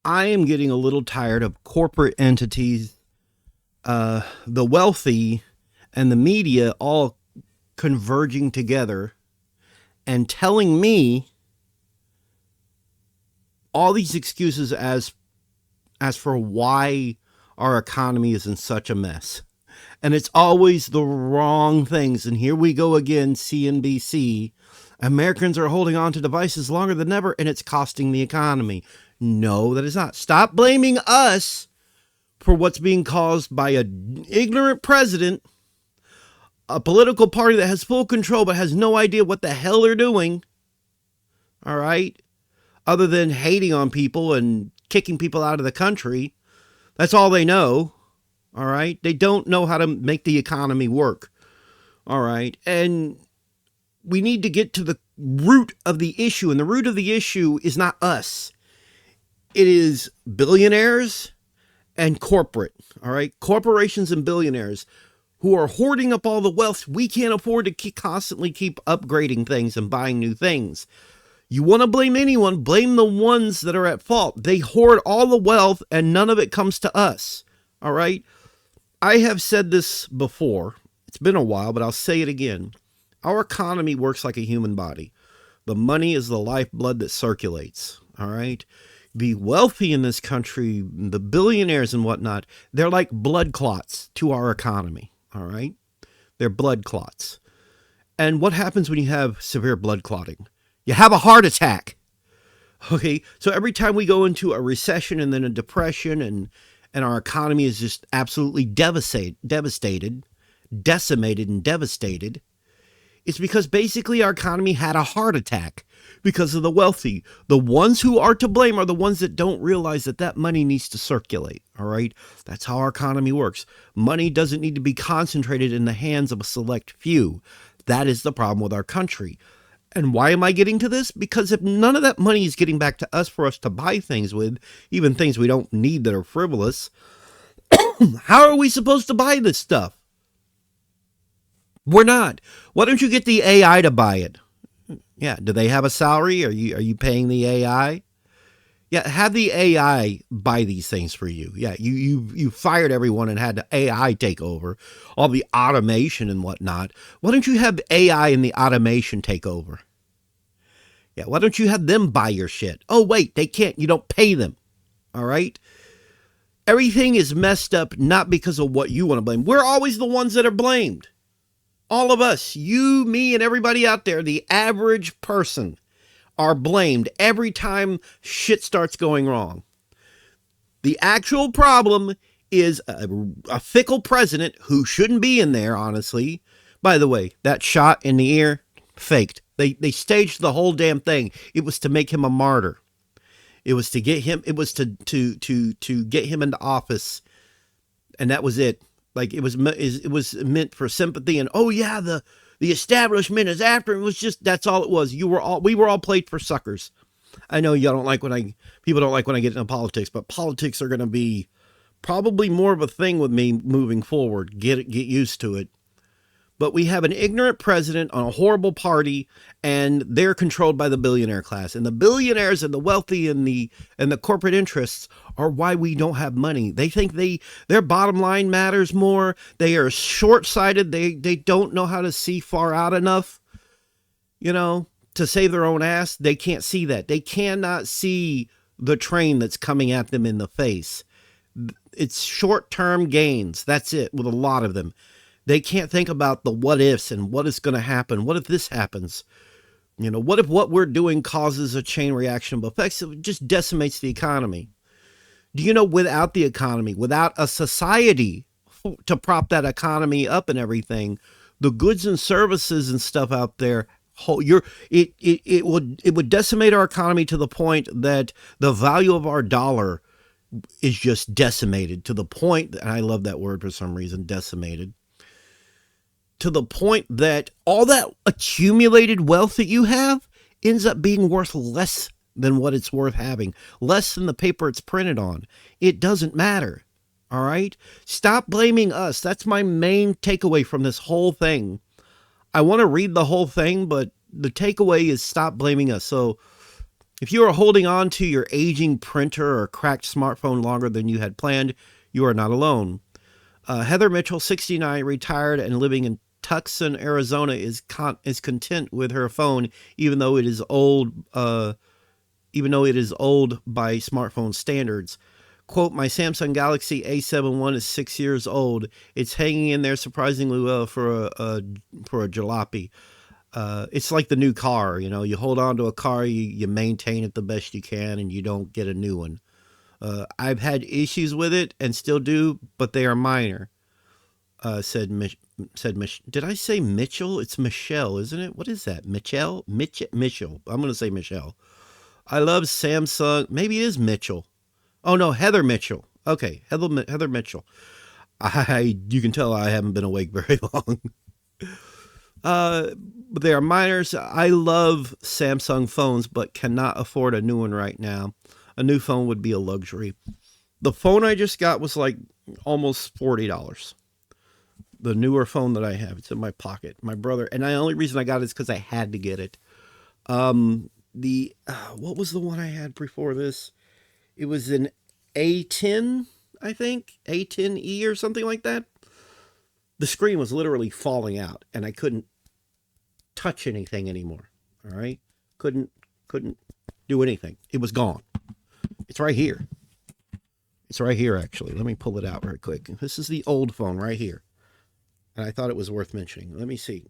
I am getting a little tired of corporate entities, the wealthy, and the media all converging together and telling me all these excuses as for why our economy is in such a mess. And it's always the wrong things. And here we go again, CNBC. Americans are holding on to devices longer than ever, and it's costing the economy. No, that is not. Stop blaming us for what's being caused by an ignorant president, a political party that has full control but has no idea what the hell they're doing. All right? Other than hating on people and kicking people out of the country. That's all they know. All right? They don't know how to make the economy work. All right? And we need to get to the root of the issue. And the root of the issue is not us. It is billionaires and corporate. All right? Corporations and billionaires who are hoarding up all the wealth. We can't afford to constantly keep upgrading things and buying new things. You want to blame anyone, blame the ones that are at fault. They hoard all the wealth and none of it comes to us. All right? I have said this before. It's been a while, but I'll say it again. Our economy works like a human body. The money is the lifeblood that circulates. All right? The wealthy in this country, the billionaires and whatnot, they're like blood clots to our economy. All right? They're blood clots. And what happens when you have severe blood clotting? You have a heart attack. Okay, so every time we go into a recession and then a depression and our economy is just absolutely decimated and devastated, it's because basically our economy had a heart attack because of the wealthy. The ones who are to blame are the ones that don't realize that money needs to circulate, all right? That's how our economy works. Money doesn't need to be concentrated in the hands of a select few. That is the problem with our country. And why am I getting to this? Because if none of that money is getting back to us for us to buy things with, even things we don't need that are frivolous, how are we supposed to buy this stuff? We're not. Why don't you get the AI to buy it? Yeah, do they have a salary? Are you paying the AI? Yeah, have the AI buy these things for you. Yeah, you fired everyone and had the AI take over, all the automation and whatnot. Why don't you have AI and the automation take over? Yeah, why don't you have them buy your shit? Oh, wait, they can't. You don't pay them. All right? Everything is messed up not because of what you want to blame. We're always the ones that are blamed. All of us, you, me, and everybody out there, the average person, are blamed every time shit starts going wrong. The actual problem is a fickle president who shouldn't be in there, honestly. By the way, that shot in the ear, faked. They staged the whole damn thing. It was to make him a martyr. It was to get him, it was to get him into office. And that was it. Like it was meant for sympathy and, oh yeah, the establishment is after him. It was just, that's all it was. We were all played for suckers. I know y'all don't like people don't like when I get into politics, but politics are going to be probably more of a thing with me moving forward. Get used to it. But we have an ignorant president on a horrible party, and they're controlled by the billionaire class. And the billionaires and the wealthy and the corporate interests are why we don't have money. They think their bottom line matters more. They are short-sighted. They don't know how to see far out enough, to save their own ass. They can't see that. They cannot see the train that's coming at them in the face. It's short-term gains. That's it with a lot of them. They can't think about the what ifs and what is going to happen. What if this happens? What if what we're doing causes a chain reaction of effects? It just decimates the economy. Do you know, without the economy, without a society to prop that economy up and everything, the goods and services and stuff out there, it would decimate our economy to the point that the value of our dollar is just decimated to the point, and I love that word for some reason, decimated, to the point that all that accumulated wealth that you have ends up being worth less than what it's worth having, less than the paper it's printed on. It doesn't matter. All right? Stop blaming us. That's my main takeaway from this whole thing. I want to read the whole thing, but the takeaway is stop blaming us. So If you are holding on to your aging printer or cracked smartphone longer than you had planned, you are not alone. Heather Mitchell, 69, retired and living in Tucson, Arizona, is content with her phone, even though it is old. Even though it is old by smartphone standards. Quote, my Samsung Galaxy A71 is 6 years old. It's hanging in there surprisingly well for a jalopy. It's like the new car, you know. You hold on to a car, you maintain it the best you can, and you don't get a new one. I've had issues with it and still do, but they are minor. Said Did I say Mitchell? It's Michelle, isn't it? What is that? Mitchell? Mitchell. I'm going to say Michelle. I love Samsung. Maybe it is Mitchell. Oh no, Heather Mitchell. Okay, Heather Mitchell. You can tell I haven't been awake very long. But they are minors. I love Samsung phones, but cannot afford a new one right now. A new phone would be a luxury. The phone I just got was like almost $40. The newer phone that I have, it's in my pocket. My brother, and the only reason I got it is because I had to get it. What was the one I had before this? It was an A10, I think, A10E or something like that. The screen was literally falling out, and I couldn't touch anything anymore. All right, couldn't do anything. It was gone. It's right here. It's right here, actually. Let me pull it out right quick. This is the old phone right here, and I thought it was worth mentioning. Let me see.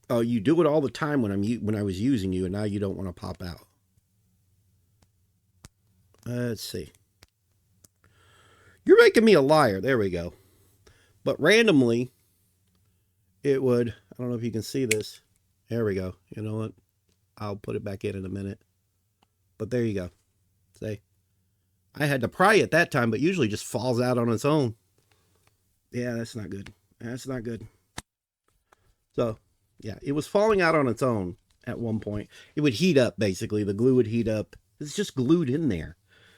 Oh, you do it all the time when I was using you, and now you don't want to pop out. Let's see. You're making me a liar. There we go. But randomly, it would. I don't know if you can see this. There we go. You know what? I'll put it back in a minute. But there you go. See? I had to pry it that time, but usually just falls out on its own. Yeah, that's not good. That's not good. So, yeah, it was falling out on its own at one point. It would heat up, basically. The glue would heat up. It's just glued in there.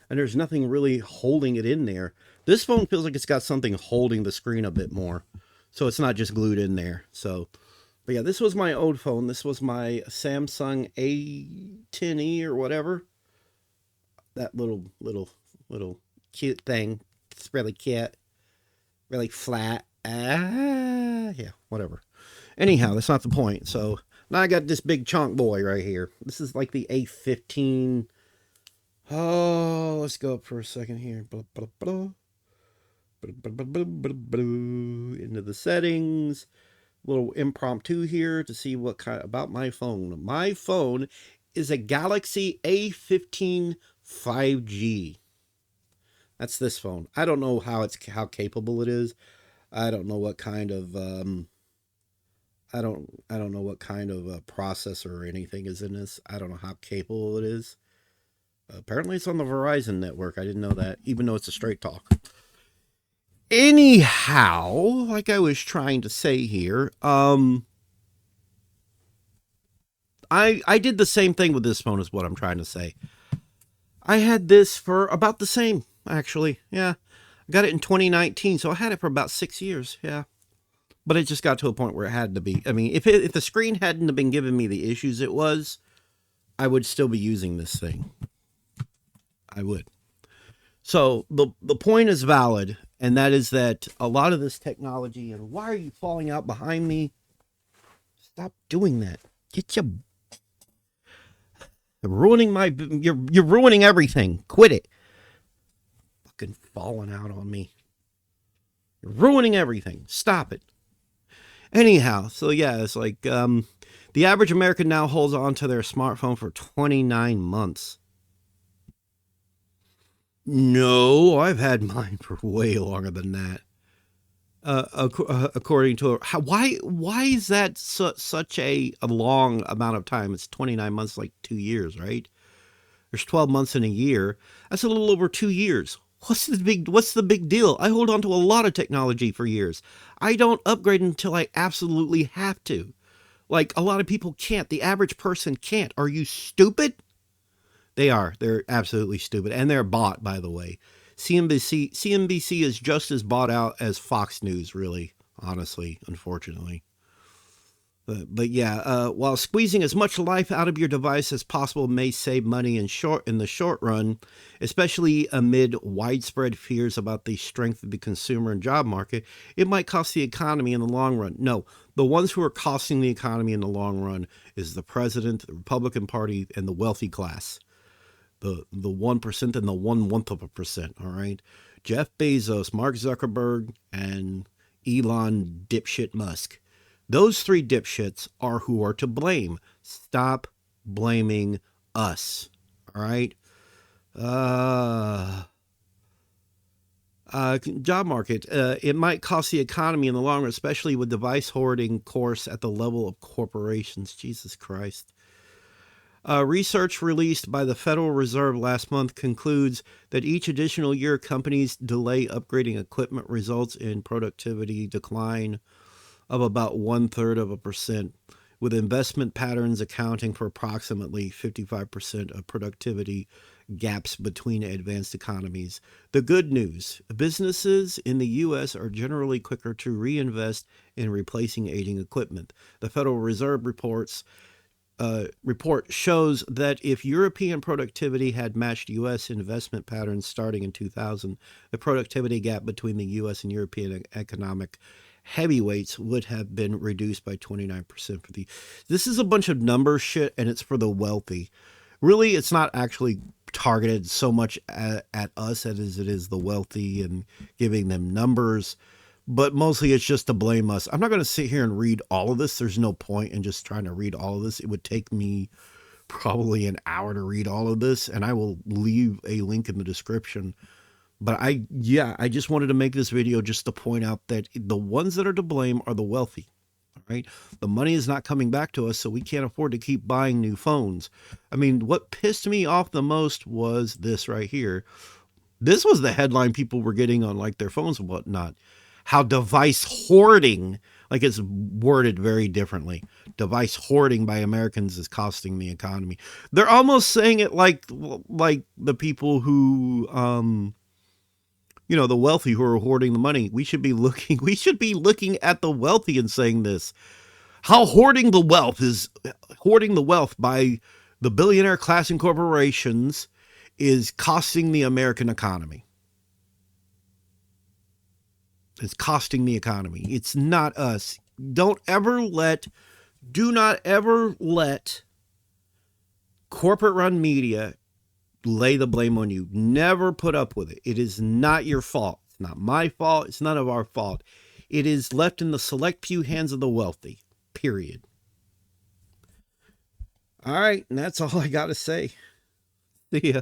And there's nothing really holding it in there. This phone feels like it's got something holding the screen a bit more. So it's not just glued in there. So, but yeah, this was my old phone. This was my Samsung A10E or whatever. That little cute thing. It's really cute. Really flat. Yeah, whatever. Anyhow, that's not the point. So now I got this big chunk boy right here. This is like the A15. Oh, let's go up for a second here. Blah, blah, blah. Into the settings. Little impromptu here to see what kind about my phone. My phone is a Galaxy A15 5G. That's this phone. I don't know how capable it is. I don't know what kind of I don't know what kind of processor or anything is in this. I don't know how capable it is. Apparently it's on the Verizon network. I didn't know that, even though it's a straight talk. Anyhow, like I was trying to say here, I did the same thing with this phone is what I'm trying to say. I had this for about the same, actually. Yeah. I got it in 2019, so I had it for about 6 years. Yeah. But it just got to a point where it had to be. I mean, if the screen hadn't have been giving me the issues it was, I would still be using this thing. I would. So the point is valid, and that is that a lot of this technology, and why are you falling out behind me? Stop doing that. Get your ruining my you're ruining everything. Quit it. Fucking falling out on me. You're ruining everything. Stop it. Anyhow, so yeah, it's like the average American now holds on to their smartphone for 29 months. No, I've had mine for way longer than that. According to why is that such a long amount of time? It's 29 months, like 2 years, right? There's 12 months in a year. That's a little over 2 years. What's the big deal? I hold on to a lot of technology for years. I don't upgrade until I absolutely have to. Like a lot of people can't. The average person can't. Are you stupid? They are. They're absolutely stupid. And they're bought, by the way. CNBC is just as bought out as Fox News, really, honestly, unfortunately. But yeah, while squeezing as much life out of your device as possible may save money in the short run, especially amid widespread fears about the strength of the consumer and job market, it might cost the economy in the long run. No, the ones who are costing the economy in the long run is the president, the Republican Party, and the wealthy class. The 1% and the 1/1%. All right, Jeff Bezos, Mark Zuckerberg, and Elon dipshit Musk. Those three dipshits are who are to blame. Stop blaming us. All right. Job market. It might cost the economy in the long run, especially with device hoarding course at the level of corporations. Jesus Christ. Research released by the Federal Reserve last month concludes that each additional year companies delay upgrading equipment results in productivity decline of about 1/3%, with investment patterns accounting for approximately 55% of productivity gaps between advanced economies. The good news: businesses in the U.S. are generally quicker to reinvest in replacing aging equipment. The Federal Reserve report shows that if European productivity had matched U.S. investment patterns starting in 2000, the productivity gap between the U.S. and European economic heavyweights would have been reduced by 29% for the. This is a bunch of number shit, and it's for the wealthy. Really, it's not actually targeted so much at us as it is the wealthy and giving them numbers. But mostly it's just to blame us. I'm not going to sit here and read all of this. There's no point in just trying to read all of this. It would take me probably an hour to read all of this, and I will leave a link in the description. But I just wanted to make this video just to point out that the ones that are to blame are the wealthy. All right. The money is not coming back to us, so we can't afford to keep buying new phones. I mean, what pissed me off the most was this right here. This was the headline people were getting on like their phones and whatnot. How device hoarding, like it's worded very differently, device hoarding by Americans is costing the economy. They're almost saying it like the people who, the wealthy who are hoarding the money. We should be looking at the wealthy and saying this. How hoarding the wealth by the billionaire class and corporations is costing the American economy. It's costing the economy. It's not us. Do not ever let corporate run media lay the blame on you. Never put up with it. It is not your fault. It's not my fault. It's none of our fault. It is left in the select few hands of the wealthy. Period. All right. And that's all I got to say. See ya.